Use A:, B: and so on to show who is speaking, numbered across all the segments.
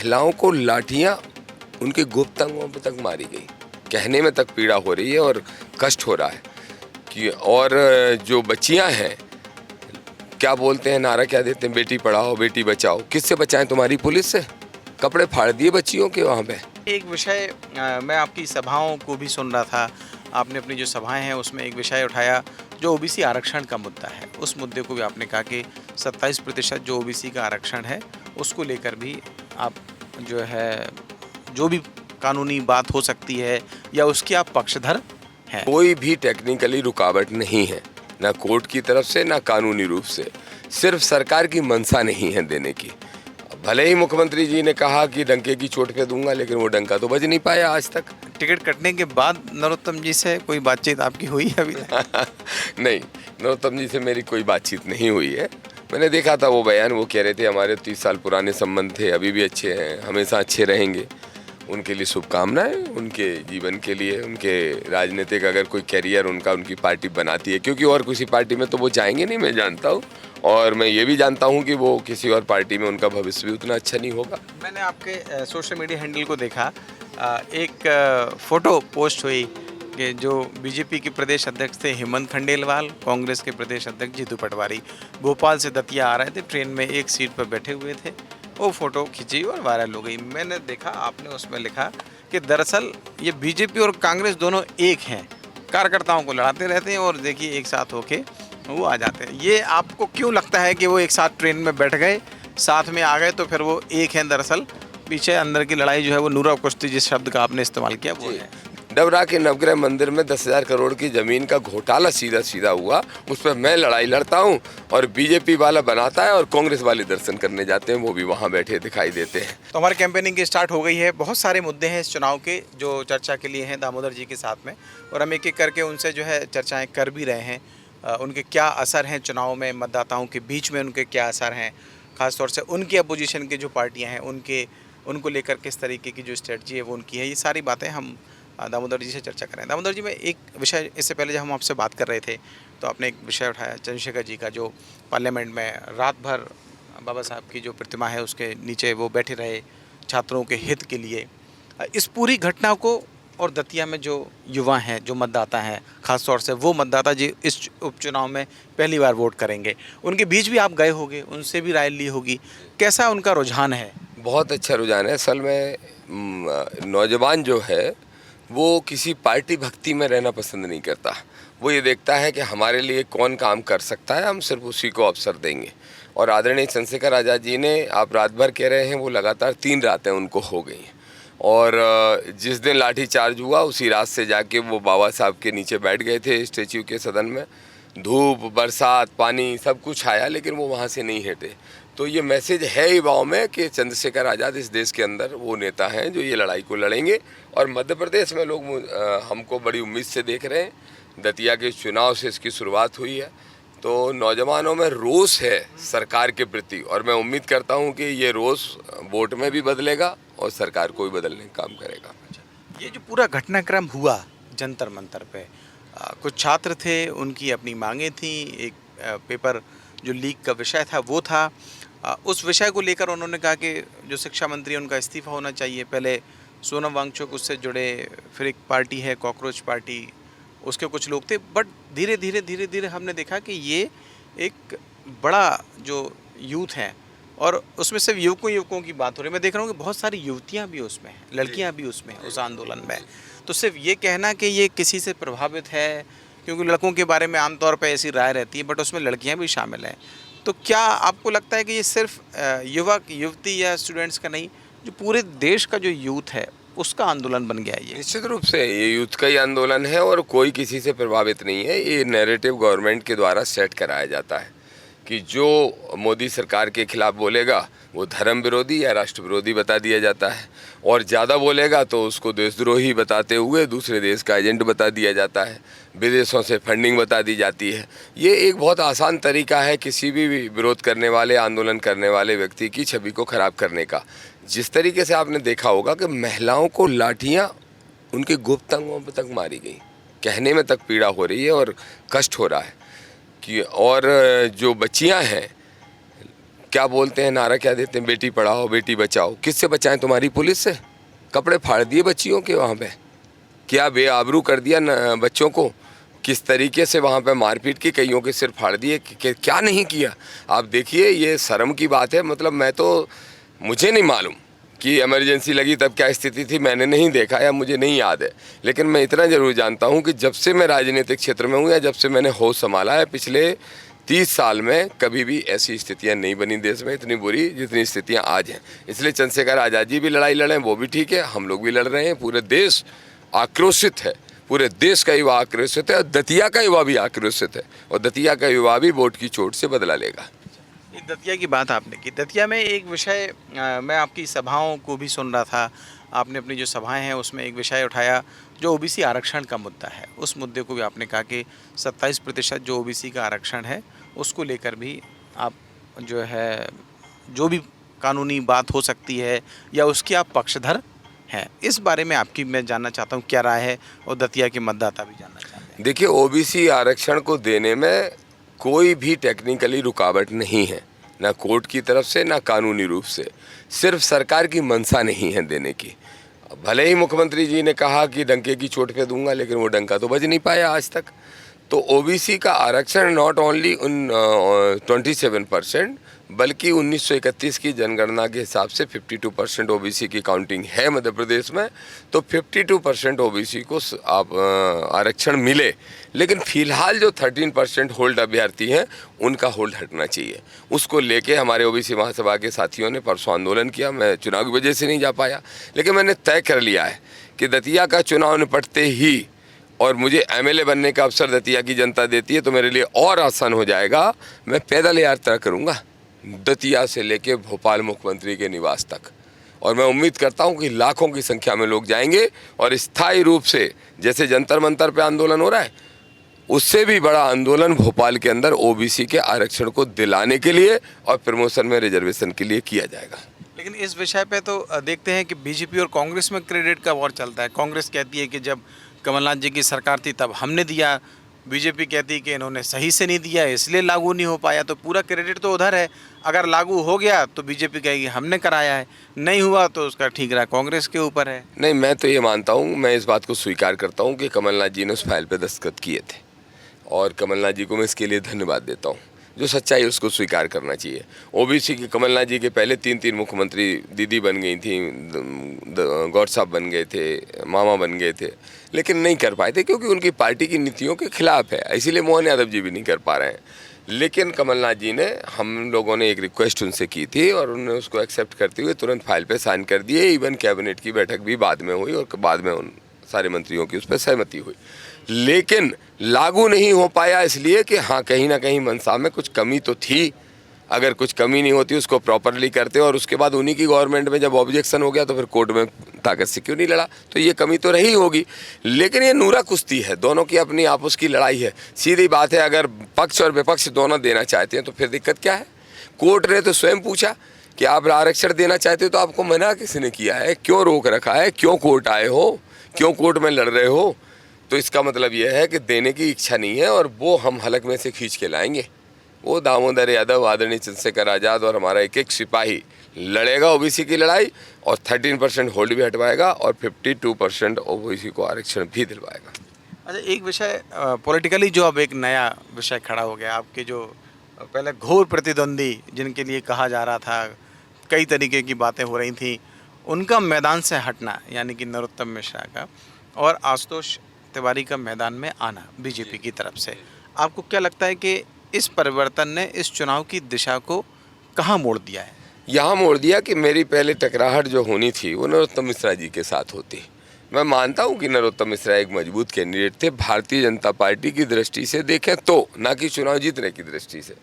A: महिलाओं को लाठियां उनके गुप्त अंगों पे तक मारी गई। कहने में तक पीड़ा हो रही है और कष्ट हो रहा है कि और जो बच्चियां हैं, क्या बोलते हैं, नारा क्या देते हैं, बेटी पढ़ाओ बेटी बचाओ। किससे बचाएं? तुम्हारी पुलिस से? कपड़े फाड़ दिए बच्चियों के वहाँ पे।
B: एक विषय मैं आपकी सभाओं को भी सुन रहा था, आपने अपनी जो सभाएं हैं उसमें एक विषय उठाया जो ओबीसी आरक्षण का मुद्दा है। उस मुद्दे को भी आपने कहा कि 27% जो ओबीसी का आरक्षण है उसको लेकर भी आप जो है, जो भी कानूनी बात हो सकती है या उसकी आप पक्षधर हैं।
A: कोई भी टेक्निकली रुकावट नहीं है, ना कोर्ट की तरफ से ना कानूनी रूप से, सिर्फ सरकार की मंशा नहीं है देने की। भले ही मुख्यमंत्री जी ने कहा कि डंके की चोट पे दूंगा, लेकिन वो डंका तो बज नहीं पाया आज तक।
B: टिकट कटने के बाद नरोत्तम जी से कोई बातचीत आपकी हुई है अभी तक?
A: नहीं, नरोत्तम जी से मेरी कोई बातचीत नहीं हुई है। मैंने देखा था वो बयान, वो कह रहे थे हमारे 30 साल पुराने संबंध थे, अभी भी अच्छे हैं, हमेशा अच्छे रहेंगे। उनके लिए शुभकामनाएं, उनके जीवन के लिए, उनके राजनीतिक अगर कोई कैरियर उनका उनकी पार्टी बनाती है, क्योंकि और किसी पार्टी में तो वो जाएंगे नहीं, मैं जानता हूँ। और मैं ये भी जानता हूँ कि वो किसी और पार्टी में उनका भविष्य भी उतना अच्छा नहीं होगा।
B: मैंने आपके सोशल मीडिया हैंडल को देखा, एक फ़ोटो पोस्ट हुई कि जो बीजेपी के प्रदेश अध्यक्ष थे हेमंत खंडेलवाल, कांग्रेस के प्रदेश अध्यक्ष जीतू पटवारी भोपाल से दतिया आ रहे थे, ट्रेन में एक सीट पर बैठे हुए थे। वो फ़ोटो खिंची और वायरल हो गई। मैंने देखा आपने उसमें लिखा कि दरअसल ये बीजेपी और कांग्रेस दोनों एक हैं, कार्यकर्ताओं को लड़ाते रहते हैं और देखिए एक साथ होके वो आ जाते हैं। ये आपको क्यों लगता है कि वो एक साथ ट्रेन में बैठ गए, साथ में आ गए तो फिर वो एक हैं? दरअसल पीछे अंदर की लड़ाई जो है वो नूरा कुश्ती, जिस शब्द का आपने इस्तेमाल किया, वो है।
A: डबरा के नवग्रह मंदिर में 10,000 करोड़ की जमीन का घोटाला सीधा सीधा हुआ, उस पर मैं लड़ाई लड़ता हूं और बीजेपी वाला बनाता है और कांग्रेस वाले दर्शन करने जाते हैं, वो भी वहां बैठे दिखाई देते हैं।
B: तो हमारी कैंपेनिंग की स्टार्ट हो गई है। बहुत सारे मुद्दे हैं इस चुनाव के जो चर्चा के लिए हैं दामोदर जी के साथ में, और हम एक एक करके उनसे जो है चर्चाएँ कर भी रहे हैं। उनके क्या असर हैं चुनाव में, मतदाताओं के बीच में उनके क्या असर हैं, ख़ासतौर से उनकी अपोजिशन की जो पार्टियाँ हैं उनको लेकर किस तरीके की जो स्ट्रेटजी है वो उनकी है। ये सारी बातें हम दामोदर जी से चर्चा करें। दामोदर जी, मैं एक विषय, इससे पहले जब हम आपसे बात कर रहे थे तो आपने एक विषय उठाया चंद्रशेखर जी का, जो पार्लियामेंट में रात भर बाबा साहब की जो प्रतिमा है उसके नीचे वो बैठे रहे छात्रों के हित के लिए। इस पूरी घटना को और दतिया में जो युवा हैं, जो मतदाता हैं, ख़ासतौर से वो मतदाता जी इस उपचुनाव में पहली बार वोट करेंगे, उनके बीच भी आप गए होंगे, उनसे भी राय ली होगी, कैसा उनका रुझान है?
A: बहुत अच्छा रुझान है। असल में नौजवान जो है वो किसी पार्टी भक्ति में रहना पसंद नहीं करता। वो ये देखता है कि हमारे लिए कौन काम कर सकता है, हम सिर्फ उसी को अवसर देंगे। और आदरणीय चंद्रशेखर आज़ाद जी ने, आप रात भर कह रहे हैं, वो लगातार 3 रातें उनको हो गई हैं। और जिस दिन लाठी चार्ज हुआ उसी रात से जाके वो बाबा साहब के नीचे बैठ गए थे स्टेच्यू के सदन में। धूप, बरसात, पानी सब कुछ आया, लेकिन वो वहाँ से नहीं हटे। तो ये मैसेज है युवाओं में कि चंद्रशेखर आज़ाद इस देश के अंदर वो नेता हैं जो ये लड़ाई को लड़ेंगे। और मध्य प्रदेश में लोग हमको बड़ी उम्मीद से देख रहे हैं। दतिया के चुनाव से इसकी शुरुआत हुई है, तो नौजवानों में रोष है सरकार के प्रति, और मैं उम्मीद करता हूं कि ये रोष वोट में भी बदलेगा और सरकार को भी बदलने का काम करेगा।
B: ये जो पूरा घटनाक्रम हुआ जंतर मंतर पे, कुछ छात्र थे, उनकी अपनी मांगें थी, एक पेपर जो लीक का विषय था वो था, उस विषय को लेकर उन्होंने कहा कि जो शिक्षा मंत्री है उनका इस्तीफा होना चाहिए। पहले सोनम वांगचुक उससे जुड़े, फिर एक पार्टी है कॉकरोच पार्टी, उसके कुछ लोग थे। बट धीरे धीरे हमने देखा कि ये एक बड़ा जो यूथ है, और उसमें सिर्फ युवकों की बात हो रही है, मैं देख रहा हूँ कि बहुत सारी युवतियाँ भी उसमें हैं, लड़कियाँ भी उसमें हैं, उस आंदोलन में। तो सिर्फ ये कहना कि ये किसी से प्रभावित है, क्योंकि लड़कों के बारे में आमतौर पर ऐसी राय रहती है, बट उसमें लड़कियाँ भी शामिल हैं। तो क्या आपको लगता है कि ये सिर्फ युवक युवती या स्टूडेंट्स का नहीं, जो पूरे देश का जो यूथ है उसका आंदोलन बन गया है ये?
A: निश्चित रूप से ये यूथ का ही आंदोलन है और कोई किसी से प्रभावित नहीं है। ये नैरेटिव गवर्नमेंट के द्वारा सेट कराया जाता है कि जो मोदी सरकार के खिलाफ बोलेगा वो धर्म विरोधी या राष्ट्र विरोधी बता दिया जाता है, और ज़्यादा बोलेगा तो उसको देशद्रोही बताते हुए दूसरे देश का एजेंट बता दिया जाता है, विदेशों से फंडिंग बता दी जाती है। ये एक बहुत आसान तरीका है किसी भी विरोध करने वाले, आंदोलन करने वाले व्यक्ति की छवि को खराब करने का। जिस तरीके से आपने देखा होगा कि महिलाओं को लाठियाँ उनके गुप्त अंगों पर तक मारी गई, कहने में तक पीड़ा हो रही है और कष्ट हो रहा है कि और जो बच्चियां हैं, क्या बोलते हैं, नारा क्या देते हैं, बेटी पढ़ाओ बेटी बचाओ। किससे बचाएं, तुम्हारी पुलिस से? कपड़े फाड़ दिए बच्चियों के वहाँ पे, क्या बेआबरू कर दिया बच्चों को, किस तरीके से वहाँ पे मारपीट की, कईयों के सिर फाड़ दिए, क्या नहीं किया। आप देखिए, ये शर्म की बात है। मतलब मुझे नहीं मालूम कि इमरजेंसी लगी तब क्या स्थिति थी, मैंने नहीं देखा या मुझे नहीं याद है। लेकिन मैं इतना ज़रूर जानता हूँ कि जब से मैं राजनीतिक क्षेत्र में हूँ या जब से मैंने होश संभाला है, पिछले 30 साल में कभी भी ऐसी स्थितियां नहीं बनी देश में इतनी बुरी जितनी स्थितियां आज हैं। इसलिए चंद्रशेखर आज़ाद जी भी लड़ाई लड़े, वो भी ठीक है, हम लोग भी लड़ रहे हैं। पूरे देश आक्रोशित है, पूरे देश का युवा आक्रोशित है, और दतिया का युवा भी आक्रोशित है, और दतिया का युवा भी वोट की चोट से बदला लेगा।
B: ये दतिया की बात आपने की। दतिया में एक विषय, मैं आपकी सभाओं को भी सुन रहा था, आपने अपनी जो सभाएं हैं उसमें एक विषय उठाया जो ओबीसी आरक्षण का मुद्दा है। उस मुद्दे को भी आपने कहा कि 27% जो ओबीसी का आरक्षण है उसको लेकर भी आप जो है, जो भी कानूनी बात हो सकती है या उसकी आप पक्षधर हैं। इस बारे में आपकी मैं जानना चाहता हूँ क्या राय है, और दतिया के मतदाता भी जानना चाहते हैं।
A: देखिए, ओबीसी आरक्षण को देने में कोई भी टेक्निकली रुकावट नहीं है, ना कोर्ट की तरफ से ना कानूनी रूप से, सिर्फ सरकार की मंशा नहीं है देने की। भले ही मुख्यमंत्री जी ने कहा कि डंके की चोट पे दूंगा, लेकिन वो डंका तो बज नहीं पाया आज तक। तो ओबीसी का आरक्षण नॉट ओनली उन 27%, बल्कि 1931 की जनगणना के हिसाब से 52% ओबीसी की काउंटिंग है मध्य प्रदेश में। तो 52% ओबीसी को आप आरक्षण मिले, लेकिन फिलहाल जो 13% होल्ड अभ्यर्थी हैं उनका होल्ड हटना चाहिए। उसको लेके हमारे ओबीसी महासभा के साथियों ने परसों आंदोलन किया। मैं चुनाव की वजह से नहीं जा पाया, लेकिन मैंने तय कर लिया है कि दतिया का चुनाव निपटते ही, और मुझे एमएलए बनने का अवसर दतिया की जनता देती है तो मेरे लिए और आसान हो जाएगा, मैं पैदल यात्रा करूंगा दतिया से लेके भोपाल मुख्यमंत्री के निवास तक। और मैं उम्मीद करता हूं कि लाखों की संख्या में लोग जाएंगे, और स्थायी रूप से जैसे जंतर मंतर पे आंदोलन हो रहा है, उससे भी बड़ा आंदोलन भोपाल के अंदर ओबीसी के आरक्षण को दिलाने के लिए और प्रमोशन में रिजर्वेशन के लिए किया जाएगा।
B: लेकिन इस विषय पे तो देखते हैं कि बीजेपी और कांग्रेस में क्रेडिट का वॉर चलता है। कांग्रेस कहती है कि जब कमलनाथ जी की सरकार थी तब हमने दिया, बीजेपी कहती है कि इन्होंने सही से नहीं दिया इसलिए लागू नहीं हो पाया। तो पूरा क्रेडिट तो उधर है। अगर लागू हो गया तो बीजेपी कहेगी हमने कराया है, नहीं हुआ तो उसका ठीक रहा कांग्रेस के ऊपर है।
A: नहीं, मैं तो ये मानता हूँ, मैं इस बात को स्वीकार करता हूँ कि कमलनाथ जी ने उस फाइल पे दस्तखत किए थे, और कमलनाथ जी को मैं इसके लिए धन्यवाद देता हूँ। जो सच्चाई है उसको स्वीकार करना चाहिए। ओबीसी के कमलनाथ जी के पहले 3 मुख्यमंत्री दीदी बन गई थी, गौर साहब बन गए थे, मामा बन गए थे, लेकिन नहीं कर पाए थे क्योंकि उनकी पार्टी की नीतियों के खिलाफ है। इसीलिए मोहन यादव जी भी नहीं कर पा रहे हैं। लेकिन कमलनाथ जी ने, हम लोगों ने एक रिक्वेस्ट उनसे की थी और उन्होंने उसको एक्सेप्ट करते हुए तुरंत फाइल पे साइन कर दिए। इवन कैबिनेट की बैठक भी बाद में हुई और बाद में उन सारे मंत्रियों की उस पर सहमति हुई, लेकिन लागू नहीं हो पाया इसलिए कि हाँ, कहीं ना कहीं मनसा में कुछ कमी तो थी। अगर कुछ कमी नहीं होती उसको प्रॉपरली करते, और उसके बाद उन्हीं की गवर्नमेंट में जब ऑब्जेक्शन हो गया तो फिर कोर्ट में ताकत से क्यों नहीं लड़ा। तो ये कमी तो रही होगी, लेकिन ये नूरा कुश्ती है, दोनों की अपनी आपस की लड़ाई है। सीधी बात है, अगर पक्ष और विपक्ष दोनों देना चाहते हैं तो फिर दिक्कत क्या है। कोर्ट ने तो स्वयं पूछा कि आप आरक्षण देना चाहते हो तो आपको मना किसने किया है, क्यों रोक रखा है, क्यों कोर्ट आए हो, क्यों कोर्ट में लड़ रहे हो। तो इसका मतलब यह है कि देने की इच्छा नहीं है, और वो हम हलक में से खींच के लाएंगे। वो दामोदर यादव, आदरणीय चंद्रशेखर आज़ाद और हमारा एक एक सिपाही लड़ेगा ओबीसी की लड़ाई, और 13% होल्ड भी हटवाएगा और 52% ओबीसी को आरक्षण भी दिलवाएगा।
B: अच्छा, एक विषय पॉलिटिकली जो अब एक नया विषय खड़ा हो गया, आपके जो पहले घोर प्रतिद्वंदी जिनके लिए कहा जा रहा था, कई तरीके की बातें हो रही थी, उनका मैदान से हटना, यानी कि नरोत्तम मिश्रा का और आशुतोष तिवारी का मैदान में आना बीजेपी की तरफ से, आपको क्या लगता है कि इस परिवर्तन ने इस चुनाव की दिशा को कहाँ मोड़ दिया है?
A: यहाँ मोड़ दिया कि मेरी पहले टकराहट जो होनी थी वो नरोत्तम मिश्रा जी के साथ होती। मैं मानता हूँ कि नरोत्तम मिश्रा एक मजबूत कैंडिडेट थे भारतीय जनता पार्टी की दृष्टि से देखें तो, ना कि चुनाव जीतने की दृष्टि से।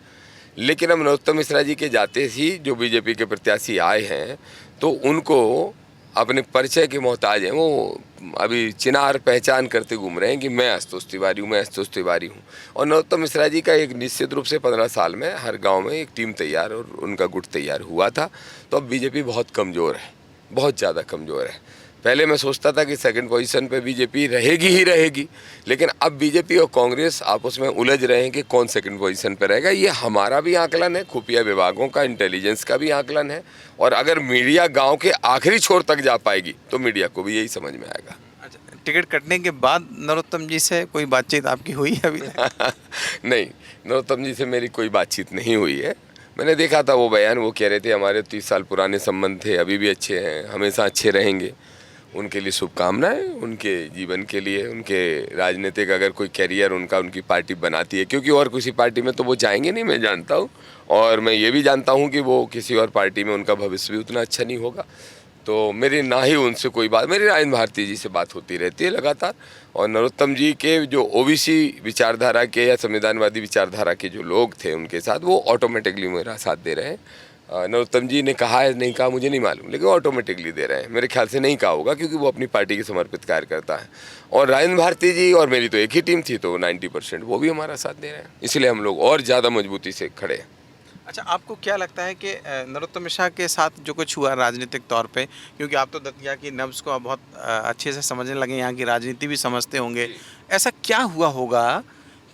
A: लेकिन अब नरोत्तम मिश्रा जी के जाते ही जो बीजेपी के प्रत्याशी आए हैं तो उनको अपने परिचय के मोहताज हैं। वो अभी चिनार पहचान करते घूम रहे हैं कि मैं आशुतोष तिवारी हूँ, मैं आशुतोष तिवारी हूँ। और नरोत्तम मिश्रा जी का एक निश्चित रूप से 15 साल में हर गांव में एक टीम तैयार और उनका गुट तैयार हुआ था। तो अब बीजेपी बहुत कमज़ोर है, बहुत ज़्यादा कमज़ोर है। पहले मैं सोचता था कि सेकंड पोजीशन पे बीजेपी रहेगी ही रहेगी, लेकिन अब बीजेपी और कांग्रेस आपस में उलझ रहे हैं कि कौन सेकंड पोजीशन पे रहेगा। ये हमारा भी आकलन है, खुफिया विभागों का, इंटेलिजेंस का भी आकलन है, और अगर मीडिया गांव के आखिरी छोर तक जा पाएगी तो मीडिया को भी यही समझ में आएगा।
B: अच्छा, टिकट कटने के बाद नरोत्तम जी से कोई बातचीत आपकी हुई है अभी तक?
A: नहीं, नरोत्तम जी से मेरी कोई बातचीत नहीं हुई है। मैंने देखा था वो बयान, वो कह रहे थे हमारे 30 साल पुराने संबंध थे, अभी भी अच्छे हैं, हमेशा अच्छे रहेंगे। उनके लिए शुभकामनाएं, उनके जीवन के लिए, उनके राजनीतिक अगर कोई कैरियर उनका उनकी पार्टी बनाती है, क्योंकि और किसी पार्टी में तो वो जाएंगे नहीं, मैं जानता हूँ। और मैं ये भी जानता हूँ कि वो किसी और पार्टी में उनका भविष्य भी उतना अच्छा नहीं होगा। तो मेरी ना ही उनसे कोई बात, मेरी राजेंद्र भारती जी से बात होती रहती है लगातार। और नरोत्तम जी के जो ओबीसी विचारधारा के या संविधानवादी विचारधारा के जो लोग थे उनके साथ, वो ऑटोमेटिकली मेरा साथ दे रहे हैं। नरोत्तम जी ने कहा है, नहीं कहा मुझे नहीं मालूम, लेकिन ऑटोमेटिकली दे रहे हैं। मेरे ख्याल से नहीं कहा होगा, क्योंकि वो अपनी पार्टी के समर्पित कार्य करता है। और राजेंद्र भारती जी और मेरी तो एक ही टीम थी, तो 90% वो भी हमारा साथ दे रहे हैं, इसलिए हम लोग और ज़्यादा मजबूती से खड़े हैं।
B: अच्छा, आपको क्या लगता है कि नरोत्तम मिश्रा के साथ जो कुछ हुआ राजनीतिक तौर पे, क्योंकि आप तो दतिया की नब्ज को बहुत अच्छे से समझने लगे, यहाँ की राजनीति भी समझते होंगे, ऐसा क्या हुआ होगा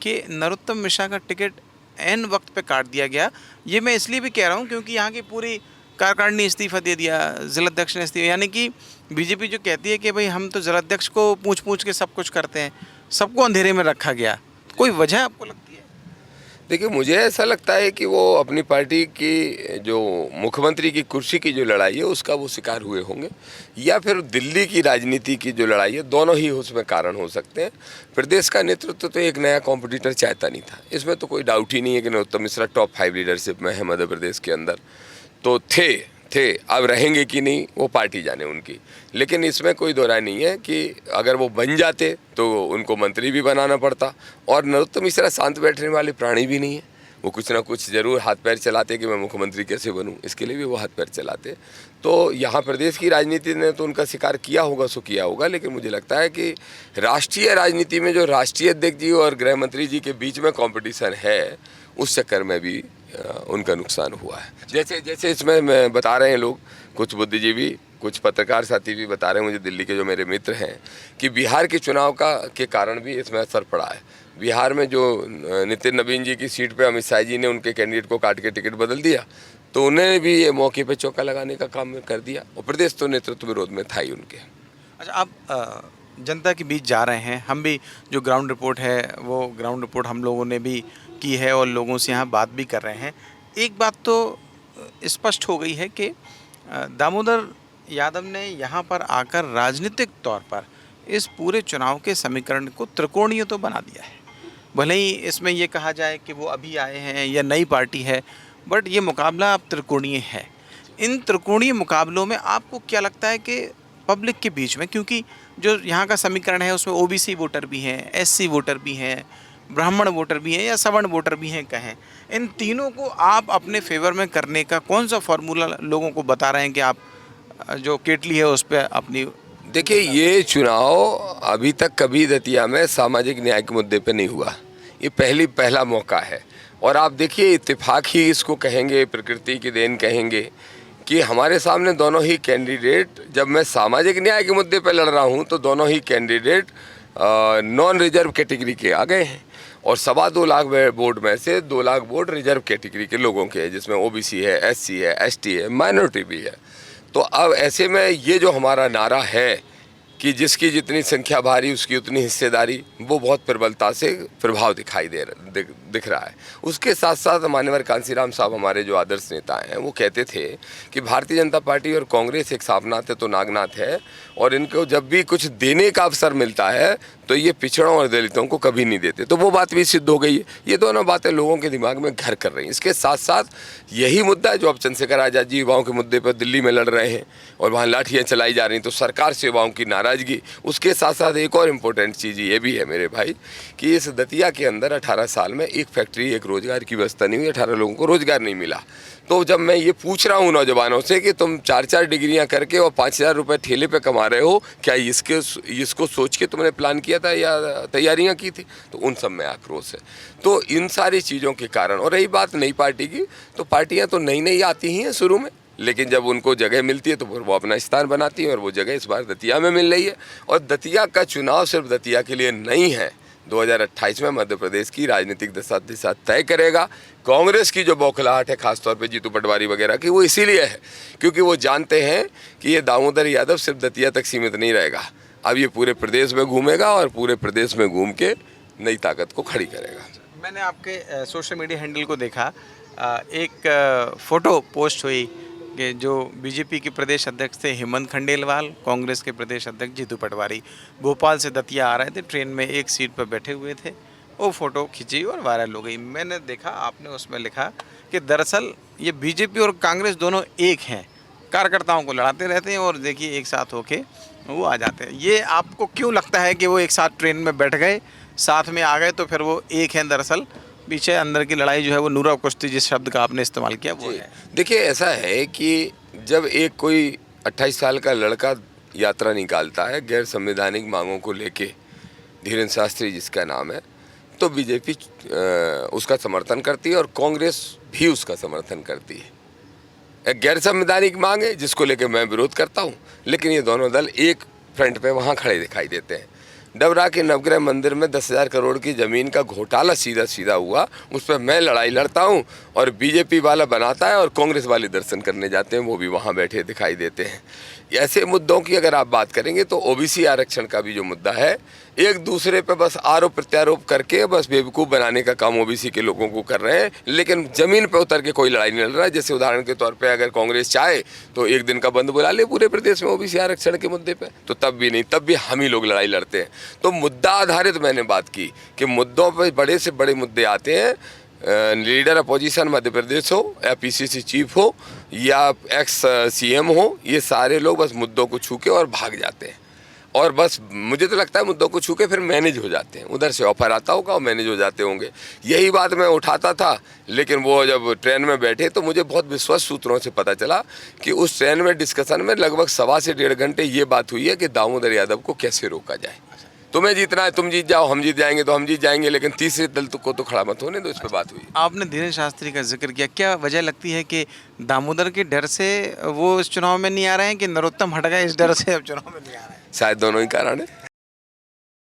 B: कि नरोत्तम मिश्रा का टिकट एन वक्त पे काट दिया गया? ये मैं इसलिए भी कह रहा हूँ क्योंकि यहाँ की पूरी कार्यकारिणी इस्तीफा दे दिया, जिलाध्यक्ष ने इस्तीफा, यानी कि बीजेपी जो कहती है कि भाई हम तो जिलाध्यक्ष को पूछ पूछ के सब कुछ करते हैं, सबको अंधेरे में रखा गया। कोई वजह आपको लगती है?
A: देखिए, मुझे ऐसा लगता है कि वो अपनी पार्टी की जो मुख्यमंत्री की कुर्सी की जो लड़ाई है उसका वो शिकार हुए होंगे, या फिर दिल्ली की राजनीति की जो लड़ाई है, दोनों ही उसमें कारण हो सकते हैं। प्रदेश का नेतृत्व तो एक नया कॉम्पिटिटर चाहता नहीं था, इसमें तो कोई डाउट ही नहीं है कि नरोत्तम मिश्रा टॉप 5 लीडरशिप में है मध्य प्रदेश के अंदर, तो थे। अब रहेंगे कि नहीं वो पार्टी जाने उनकी, लेकिन इसमें कोई दो राय नहीं है कि अगर वो बन जाते तो उनको मंत्री भी बनाना पड़ता। और नरोत्तम मिश्रा शांत बैठने वाले प्राणी भी नहीं है, वो कुछ ना कुछ जरूर हाथ पैर चलाते कि मैं मुख्यमंत्री कैसे बनूं, इसके लिए भी वो हाथ पैर चलाते। तो यहाँ प्रदेश की राजनीति ने तो उनका शिकार किया होगा, सो किया होगा, लेकिन मुझे लगता है कि राष्ट्रीय राजनीति में जो राष्ट्रीय अध्यक्ष जी और गृह मंत्री जी के बीच में कॉम्पिटिशन है, उस चक्कर में भी उनका नुकसान हुआ है। जैसे इसमें मैं बता रहे हैं लोग, कुछ बुद्धिजीवी, कुछ पत्रकार साथी भी बता रहे हैं मुझे, दिल्ली के जो मेरे मित्र हैं, कि बिहार के चुनाव के कारण भी इसमें असर पड़ा है। बिहार में जो नितिन नवीन जी की सीट पे अमित शाह जी ने उनके कैंडिडेट को काट के टिकट बदल दिया, तो उन्हें भी ये मौके पे चौका लगाने का काम कर दिया, और प्रदेश तो नेतृत्व विरोध में था ही उनके।
B: अच्छा, आप जनता के बीच जा रहे हैं, हम भी जो ग्राउंड रिपोर्ट है वो ग्राउंड रिपोर्ट हम लोगों ने भी की है और लोगों से यहाँ बात भी कर रहे हैं। एक बात तो स्पष्ट हो गई है कि दामोदर यादव ने यहाँ पर आकर राजनीतिक तौर पर इस पूरे चुनाव के समीकरण को त्रिकोणीय तो बना दिया है। भले ही इसमें ये कहा जाए कि वो अभी आए हैं या नई पार्टी है, बट ये मुकाबला अब त्रिकोणीय है। इन त्रिकोणीय मुकाबलों में आपको क्या लगता है कि पब्लिक के बीच में, क्योंकि जो यहाँ का समीकरण है उसमें ओबीसी वोटर भी हैं, एससी वोटर भी हैं, ब्राह्मण वोटर भी हैं या सवर्ण वोटर भी हैं कहें, इन तीनों को आप अपने फेवर में करने का कौन सा फार्मूला लोगों को बता रहे हैं कि आप जो केटली है उस पर अपनी?
A: देखिए, ये चुनाव अभी तक कभी दतिया में सामाजिक न्याय के मुद्दे पे नहीं हुआ, ये पहला मौका है। और आप देखिए, इत्तेफाक ही इसको कहेंगे, प्रकृति की देन कहेंगे, कि हमारे सामने दोनों ही कैंडिडेट, जब मैं सामाजिक न्याय के मुद्दे पे लड़ रहा हूँ तो दोनों ही कैंडिडेट नॉन रिजर्व कैटेगरी के आ गए हैं, और 2.25 लाख वोट में से 2 लाख वोट रिजर्व कैटेगरी के लोगों के हैं, जिसमें ओबीसी है, एससी है, एसटी है, माइनॉरिटी भी है। तो अब ऐसे में ये जो हमारा नारा है कि जिसकी जितनी संख्या भारी उसकी उतनी हिस्सेदारी, वो बहुत प्रबलता से प्रभाव दिख रहा है। उसके साथ साथ मान्यवर कांसीराम साहब, हमारे जो आदर्श नेता हैं, वो कहते थे कि भारतीय जनता पार्टी और कांग्रेस एक सांपनाथ है तो नागनाथ है, और इनको जब भी कुछ देने का अवसर मिलता है तो ये पिछड़ों और दलितों को कभी नहीं देते। तो वो बात भी सिद्ध हो गई है। ये दोनों बातें लोगों के दिमाग में घर कर रही हैं। इसके साथ साथ यही मुद्दा है जो अब चंद्रशेखर आज़ाद जी युवाओं के मुद्दे पर दिल्ली में लड़ रहे हैं और वहाँ लाठियाँ चलाई जा रही हैं, तो सरकार से युवाओं की नाराज़गी। उसके साथ साथ एक और इम्पोर्टेंट चीज़ ये भी है मेरे भाई, कि इस दतिया के अंदर 18 साल में एक फैक्ट्री, एक रोज़गार की व्यवस्था नहीं हुई, 18 लोगों को रोज़गार नहीं मिला। तो जब मैं ये पूछ रहा हूँ नौजवानों से कि तुम 4-4 डिग्रियां करके और 5,000 रुपये ठेले पे कमा रहे हो, क्या इसको सोच के तुमने प्लान किया था या तैयारियां की थी? तो उन सब में आक्रोश है। तो इन सारी चीज़ों के कारण, और रही बात नई पार्टी की, तो पार्टियां तो नई नई आती ही हैं शुरू में, लेकिन जब उनको जगह मिलती है तो फिर वो अपना स्थान बनाती है, और वो जगह इस बार दतिया में मिल रही है। और दतिया का चुनाव सिर्फ दतिया के लिए नहीं है, 2028 में मध्य प्रदेश की राजनीतिक दिशा तय करेगा। कांग्रेस की जो बौखलाहट है खासतौर पे जीतू पटवारी वगैरह की, वो इसीलिए है क्योंकि वो जानते हैं कि ये दामोदर यादव सिर्फ दतिया तक सीमित नहीं रहेगा, अब ये पूरे प्रदेश में घूमेगा और पूरे प्रदेश में घूम के नई ताकत को खड़ी करेगा।
B: मैंने आपके सोशल मीडिया हैंडल को देखा, एक फ़ोटो पोस्ट हुई कि जो बीजेपी के प्रदेश अध्यक्ष थे हेमंत खंडेलवाल, कांग्रेस के प्रदेश अध्यक्ष जीतू पटवारी भोपाल से दतिया आ रहे थे, ट्रेन में एक सीट पर बैठे हुए थे। वो फ़ोटो खिंची और वायरल हो गई। मैंने देखा आपने उसमें लिखा कि दरअसल ये बीजेपी और कांग्रेस दोनों एक हैं, कार्यकर्ताओं को लड़ाते रहते हैं और देखिए एक साथ होके वो आ जाते हैं। ये आपको क्यों लगता है कि वो एक साथ ट्रेन में बैठ गए, साथ में आ गए, तो फिर वो एक हैं दरअसल? पीछे अंदर की लड़ाई जो है वो नूरा कुश्ती जिस शब्द का आपने इस्तेमाल किया वो है।
A: देखिए ऐसा है कि जब एक कोई 28 साल का लड़का यात्रा निकालता है गैर संवैधानिक मांगों को लेके, धीरेन्द्र शास्त्री जिसका नाम है, तो बीजेपी उसका समर्थन करती है और कांग्रेस भी उसका समर्थन करती है। एक गैर संवैधानिक मांग है जिसको लेके मैं विरोध करता हूँ, लेकिन ये दोनों दल एक फ्रंट पे वहाँ खड़े दिखाई देते हैं। डबरा के नवग्रह मंदिर में 10,000 करोड़ की ज़मीन का घोटाला सीधा सीधा हुआ, उस पर मैं लड़ाई लड़ता हूँ और बीजेपी वाला बनाता है और कांग्रेस वाले दर्शन करने जाते हैं, वो भी वहाँ बैठे दिखाई देते हैं। ऐसे मुद्दों की अगर आप बात करेंगे तो ओबीसी आरक्षण का भी जो मुद्दा है, एक दूसरे पे बस आरोप प्रत्यारोप करके बस बेवकूफ़ बनाने का काम ओबीसी के लोगों को कर रहे हैं, लेकिन ज़मीन पे उतर के कोई लड़ाई नहीं लड़ रहा है। जैसे उदाहरण के तौर पे अगर कांग्रेस चाहे तो एक दिन का बंद बुला ले पूरे प्रदेश में ओबीसी आरक्षण के मुद्दे पे, तो तब भी नहीं, तब भी हम ही लोग लड़ाई लड़ते हैं। तो मुद्दा आधारित मैंने बात की कि मुद्दों पर बड़े से बड़े मुद्दे आते हैं, लीडर अपोजिशन मध्य प्रदेश हो या पीसीसी चीफ हो या एक्स सीएम हो, ये सारे लोग बस मुद्दों को छू के और भाग जाते हैं, और बस मुझे तो लगता है मुद्दों को छू के फिर मैनेज हो जाते हैं, उधर से ऑफर आता होगा और मैनेज हो जाते होंगे। यही बात मैं उठाता था, लेकिन वो जब ट्रेन में बैठे तो मुझे बहुत विश्वस्त सूत्रों से पता चला कि उस ट्रेन में डिस्कशन में लगभग 1.25 से 1.5 घंटे ये बात हुई है कि दामोदर यादव को कैसे रोका जाए। तुम्हें जीतना है तुम जीत जाओ, हम जीत जाएंगे तो हम जीत जाएंगे, लेकिन तीसरे दल को तो खड़ा मत होने दो, इस पर बात हुई।
B: आपने धीरेन्द्र शास्त्री का जिक्र किया, क्या वजह लगती है कि दामोदर के डर से वो इस चुनाव में नहीं आ रहे हैं कि नरोत्तम हट गए इस डर से अब चुनाव में नहीं आ रहे हैं?
A: शायद दोनों ही कारण है।